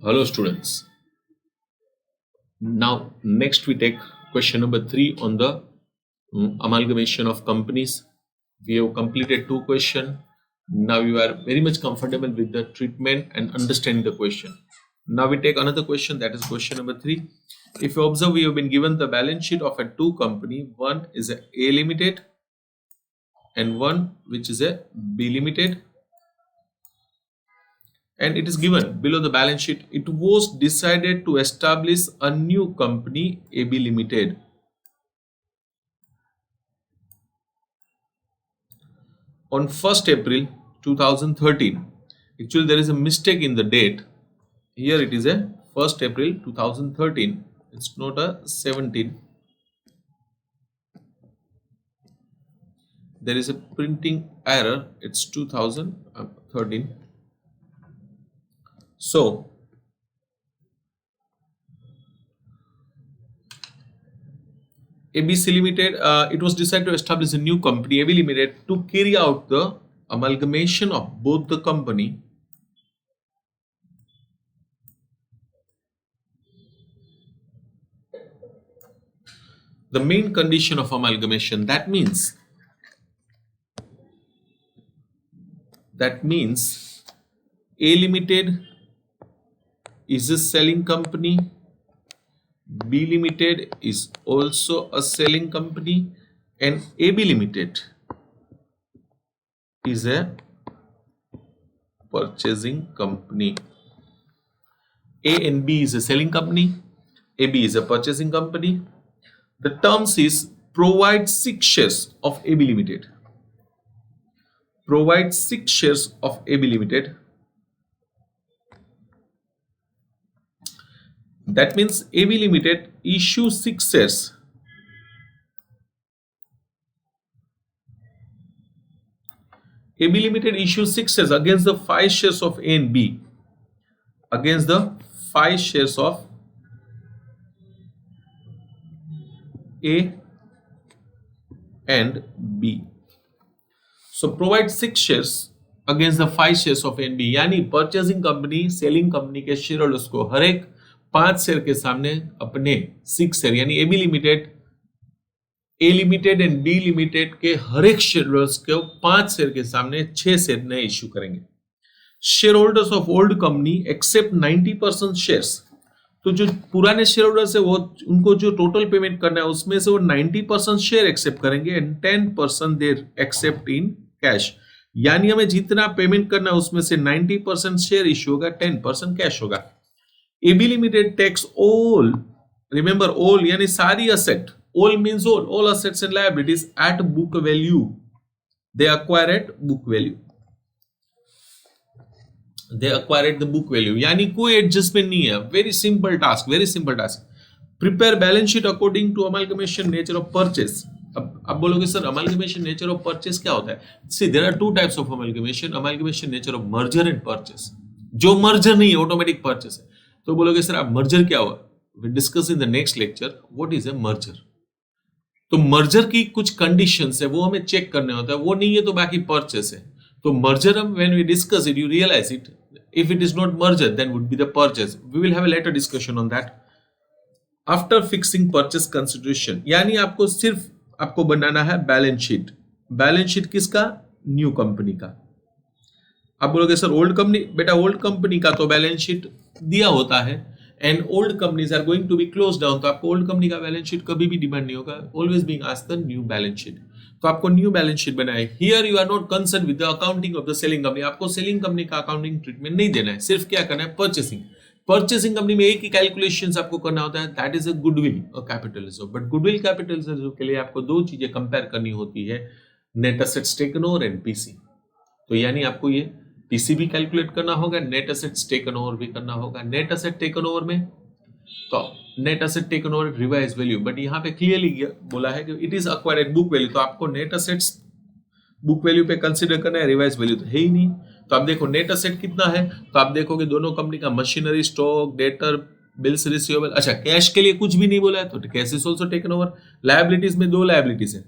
Hello students. Now next we take question number 3 on the amalgamation of companies. We have completed 2 questions. Now you are very much comfortable with the treatment and understanding the question. Now we take another question, that is question number 3. If you observe, we have been given the balance sheet of a 2 company. One is a A Limited and one which is a B Limited. And it is given below the balance sheet. It was decided to establish a new company, AB Limited. On 1st April 2013. Actually, there is a mistake in the date. Here it is a 1st April 2013. It's not a 17. There is a printing error. It's 2013. So, ABC Limited, it was decided to establish a new company, AB Limited, to carry out the amalgamation of both the company. The main condition of amalgamation, that means A Limited is a selling company, B Limited is also a selling company, and AB Limited is a purchasing company. A and B is a selling company, AB is a purchasing company. The terms is provide 6 shares of AB Limited. Provide 6 shares of AB Limited. That means AB Limited issue 6 shares. AB Limited issue 6 shares against the 5 shares of A and B. Against the 5 shares of A and B. So provide 6 shares against the 5 shares of A and B. यानी purchasing company selling company के share holders को हर एक 5 share के सामने अपने 6 share यानी AB limited, A limited and B limited के हर एक शेयर होल्डर्स को 5 शेयर के सामने 6 शेयर नए इश्यू करेंगे. Share holders of old company accept 90% shares. तो जो पुराने शेयर होल्डर्स है वो उनको जो टोटल पेमेंट करना है उसमें से वो 90% शेयर एक्सेप्ट करेंगे and 10% there accept in cash. यानी हमें जितना पेमेंट करना है उसमें से 90% शेयर इश्यू होगा, 10% कैश होगा. AB limited takes all, remember all यानी सारी asset, all means all assets and liabilities at book value. They acquire at book value. They acquired the book value. यानी कोई एडजस्टमेंट नहीं है. Very simple task, very simple task. Prepare balance sheet according to amalgamation nature of purchase. अब आप बोलोगे sir amalgamation nature of purchase क्या होता है? See there are 2 types of amalgamation. Amalgamation nature of merger and purchase. जो merger नहीं है automatic purchase है. तो बोलोगे सर आप मर्जर क्या हुआ? We discuss in the next lecture what is a merger. तो मर्जर की कुछ कंडीशंस है वो हमें चेक करने होता है. वो नहीं है तो बाकी परचेस है. तो मर्जर हम when we discuss it you realise it. If it is not merger, then would be the purchase. We will have a later discussion on that. After fixing purchase consideration, यानी आपको सिर्फ आपको बनाना है balance sheet. Balance sheet किसका? New company का. आप बोलोगे सर ओल्ड कंपनी, बेटा ओल्ड कंपनी का तो बैलेंस शीट दिया होता है and old companies are going to be close down. तो आपको ओल्ड कंपनी का बैलेंस शीट कभी भी डिमांड नहीं होगा. Always being asked the new balance sheet. तो आपको न्यू बैलेंस शीट बनाए. Here you are not concern with the accounting of the selling company. आपको सेलिंग कंपनी का अकाउंटिंग ट्रीटमेंट नहीं देना है. सिर्फ क्या करना है? परचेसिंग. परचेसिंग कंपनी में एक ही कैलकुलेशंस आपको करना होता है, दैट इज अ गुडविल और capital reserve. But goodwill capital reserve के लिए आपको 2 चीजें कंपेयर करनी होती है, net assets taken over and PC. तो यानी आपको ये पीसी भी कैलकुलेट करना होगा, नेट एसेट्स टेकन ओवर भी करना होगा. नेट एसेट टेकन ओवर में तो net asset taken over revise value, but यहाँ पे क्लियरली बोला है कि it is acquired at book value. तो आपको नेट एसेट्स बुक वैल्यू पे कंसीडर करना है, रिवाइज वैल्यू तो है ही नहीं. तो आप देखो नेट एसेट कितना है, तो आप देखोगे दोनों कंपनी का machinery, stock, debtor, bills receivable. अच्छा कैश के लिए कुछ भी नहीं बोला है तो cash is also taken over. Liabilities में 2 लायबिलिटीज है,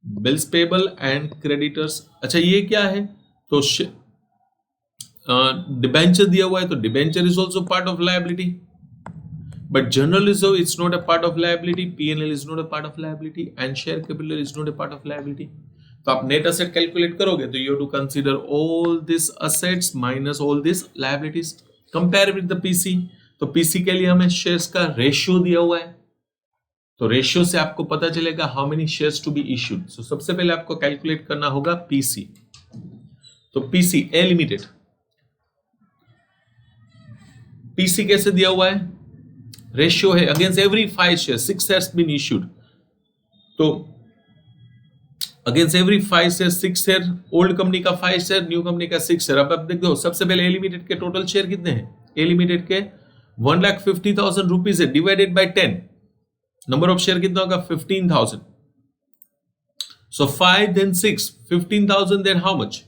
बिल्स पेबल एंड क्रेडिटर्स. अच्छा ये क्या है? तो डिबेंचर दिया हुआ है तो debenture is also part of liability, but general reserve is not a part of liability, PNL is not a part of liability and share capital is not a part of liability. तो आप net asset calculate करोगे तो you have to consider all this assets minus all this liabilities, compare with the PC. तो PC के लिए हमें shares का ratio दिया हुआ है, तो रेशियो से आपको पता चलेगा how many shares to be issued. So सबसे पहले आपको कैलकुलेट करना होगा पीसी। तो पीसी ए लिमिटेड, पीसी कैसे दिया हुआ है, रेशियो है against every 5 share 6 shares been issued. तो against every 5 share 6 share, old company का 5 शेयर, न्यू कंपनी का 6 शेयर। अब देखो सबसे पहले ए लिमिटेड के टोटल शेयर कितने हैं, ए लिमिटेड के 1,50,000 रुपीज है, divided by 10, number of share कितना होगा 15,000। So 5 then 6 15,000, then how much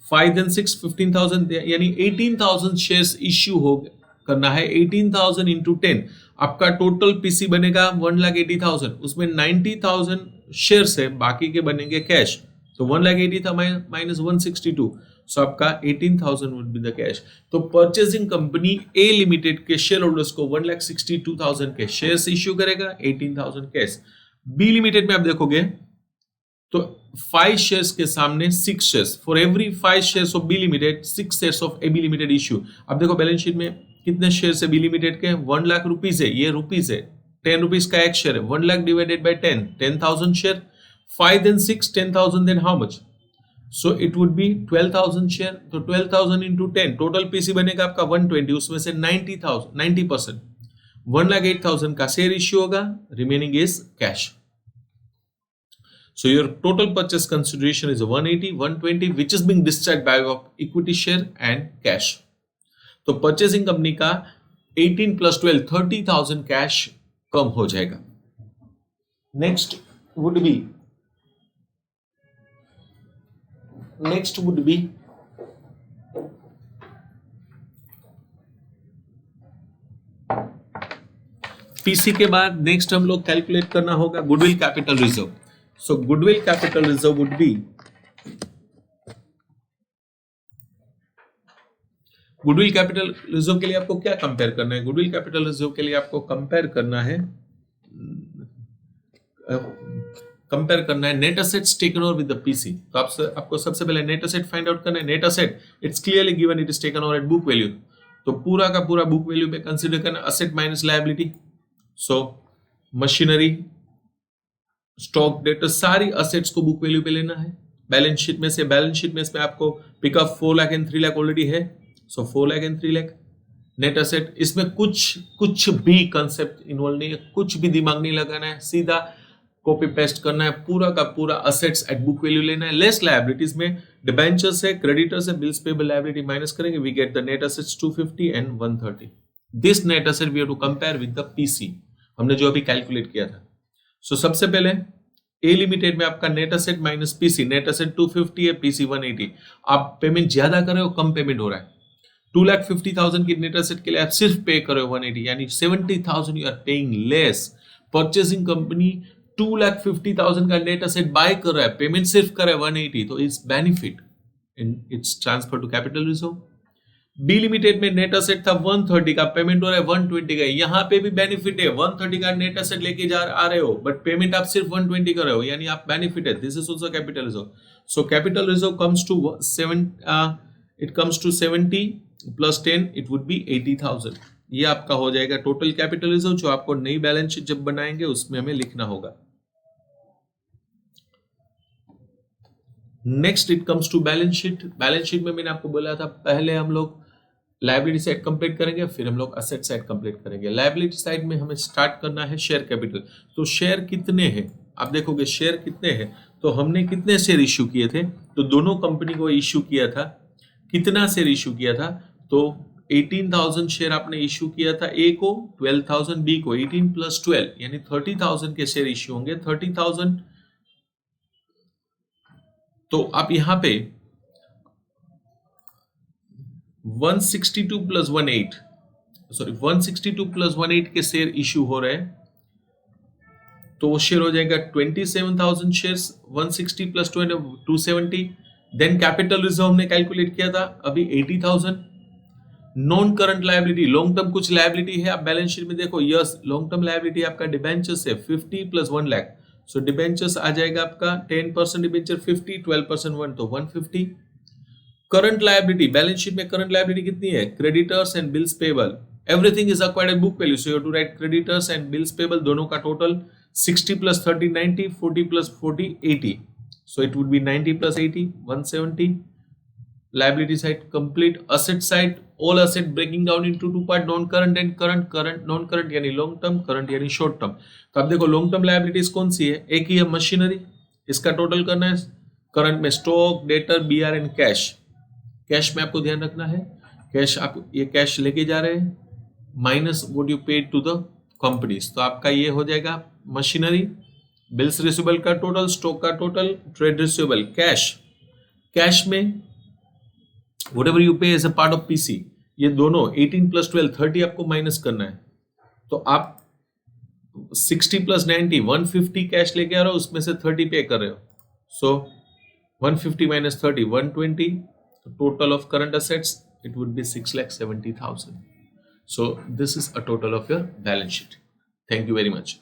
5 then 6 15,000, यानी 18,000 शेयर्स इश्यू हो करना है। 18,000 इंटू 10, आपका टोटल पीसी बनेगा 1,80,000, उसमें 90,000 शेयर्स है, बाकी के बनेंगे कैश। तो 1,80,000 था माइनस 162, सो आपका 18,000 वुड बी द कैश। तो परचेजिंग कंपनी ए लिमिटेड के शेयर होल्डर्स को 1,62,000 के शेयर्स इश्यू करेगा, 18,000 कैश। बी लिमिटेड में आप देखोगे तो 5 शेयर्स के सामने 6 shares, for every 5 shares of B limited 6 shares of A B limited issue. अब देखो बैलेंस शीट में कितने शेयर्स है बी लिमिटेड के, 1 लाख रुपीज है, ये रुपीज है, 10 रुपीज का एक शेयर है, 1 lakh divided by 10, 10,000 share, 5 then 6 10,000, then how much, so it would be 12,000 share. तो 12,000 इंटू 10, टोटल पीसी बनेगा आपका 120, उसमें से 90%, 1,08,000 का शेयर इश्यू होगा, remaining is cash. So your total purchase consideration is 180, 120, which is being discharged by equity share and cash. तो purchasing company का 18 plus 12 30,000 cash कम हो जाएगा। नेक्स्ट वुड बी पीसी के बाद नेक्स्ट हम लोग कैलकुलेट करना होगा goodwill capital reserve. So goodwill capital reserve would be, goodwill capital reserve के लिए आपको क्या कंपेयर करना है, goodwill capital reserve के लिए आपको कंपेयर करना है net assets taken over with the PC. तो आपको सबसे पहले नेट असेट फाइंड आउट करना है। Net asset it's clearly given, it is taken over at book value, तो पूरा का पूरा बुक वैल्यू में कंसीडर करना asset minus liability. So machinery, stock, debtor, सारी असेट्स को बुक वैल्यू पे लेना है। बैलेंस शीट में इसमें आपको pickup 4 lakh and 3 lakh already है, so 4 lakh and 3 lakh net asset. इसमें कुछ भी कंसेप्ट इन्वॉल्व नहीं है, कुछ भी दिमाग नहीं लगाना है, सीधा कॉपी पेस्ट करना है, पूरा का पूरा असेट्स एट बुक वैल्यू लेना है। लेस लायबिलिटीज में डिबेंचर्स है, क्रेडिटर्स है, बिल्स पेबल लायबिलिटी माइनस करेंगे, we get the net assets 250 and 130। This net asset we have to compare with the PC, हमने जो अभी कैलकुलेट किया था। सो सबसे पहले ए लिमिटेड में आपका net asset minus PC, net asset 250 है, पीसी 180। आप पेमेंट ज्यादा कर रहे हो, कम पेमेंट हो रहा है। 2,50,000 की नेट असेट के लिए आप सिर्फ पे कर रहे हो 180, यानी 70,000 you are paying less. Purchasing company 2,50,000 का नेट असेट बाय कर रहा है, पेमेंट सिर्फ कर रहा है 180, तो it's benefit in its transfer to capital reserve. B limited में नेट असेट था 130 का, पेमेंट हो रहा है 120 का, यहाँ पे भी बेनिफिट है, 130 का नेट असेट लेके आ रहे हो, बट पेमेंट आप सिर्फ 120 कर रहे हो, यानी आप बेनिफिट है। This is also capital reserve. So capital reserve comes to 70 plus 10, it would be 80,000। ये आपका हो जाएगा टोटल कैपिटल रिजर्व, जो आपको नई बैलेंस शीट जब बनाएंगे उसमें हमें लिखना होगा। Next it comes to balance sheet. Balance sheet में मैंने आपको बोला था पहले हम लोग लायबिलिटी साइड कंप्लीट करेंगे, फिर हम लोग असेट साइड कंप्लीट करेंगे। लायबिलिटी साइड में हमें स्टार्ट करना है शेयर कैपिटल। तो शेयर कितने हैं आप देखोगे, शेयर कितने हैं, तो हमने कितने शेयर इश्यू किए थे, तो दोनों कंपनी को इश्यू किया था, कितना शेयर इश्यू किया था, तो 18,000 शेयर आपने इश्यू किया था ए को, 12,000 बी को, 18 प्लस 12 यानी 30,000 के शेयर इश्यू होंगे। 30,000, तो आप यहां पे 162 प्लस 108 के शेयर इश्यू हो रहे हैं, तो वो शेयर हो जाएगा 27,000 shares. 160 plus 270, then capital reserve हमने कैलकुलेट किया था अभी 80,000. Non current liability, long term कुछ लायबिलिटी है, आप बैलेंस शीट में देखो, यस लॉन्ग टर्म लायबिलिटी आपका डिबेंचर्स है 50 प्लस 1 लाख. सो डिबेंचर्स आ जाएगा आपका 10% डिबेंचर 50, 12% 1 तो 150. करंट लायबिलिटी, बैलेंस शीट में करंट लायबिलिटी कितनी है? Creditors and bills payable, everything is acquired at book value, so you have to write creditors and bills payable, दोनों का total 60 plus 30 90, 40 plus 40 80, so it would be 90 plus 80 170. Liability side complete. Asset side, all asset breaking down into two part, non current and current. Current non current यानी long term, current यानी short term. तो आप देखो long term liabilities कौन सी है? एक ही है machinery, इसका टोटल करना है. करंट में stock, debtor, BR and cash. Cash में आपको ध्यान रखना है, कैश आप ये कैश लेके जा रहे हैं minus what you paid to the companies. तो आपका ये हो जाएगा मशीनरी, बिल्स रिसीवेबल का टोटल, स्टॉक का total, trade receivable, cash. Cash में whatever you pay as a part of PC, ये दोनों 18 plus 12 30 आपको माइनस करना है. तो आप 60 plus 90 150 कैश लेके आ रहे हो, उसमें से 30 पे कर रहे हो. सो 150 minus 30 120. Total of current assets it would be 6,70,000. So this is a total of your balance sheet. Thank you very much.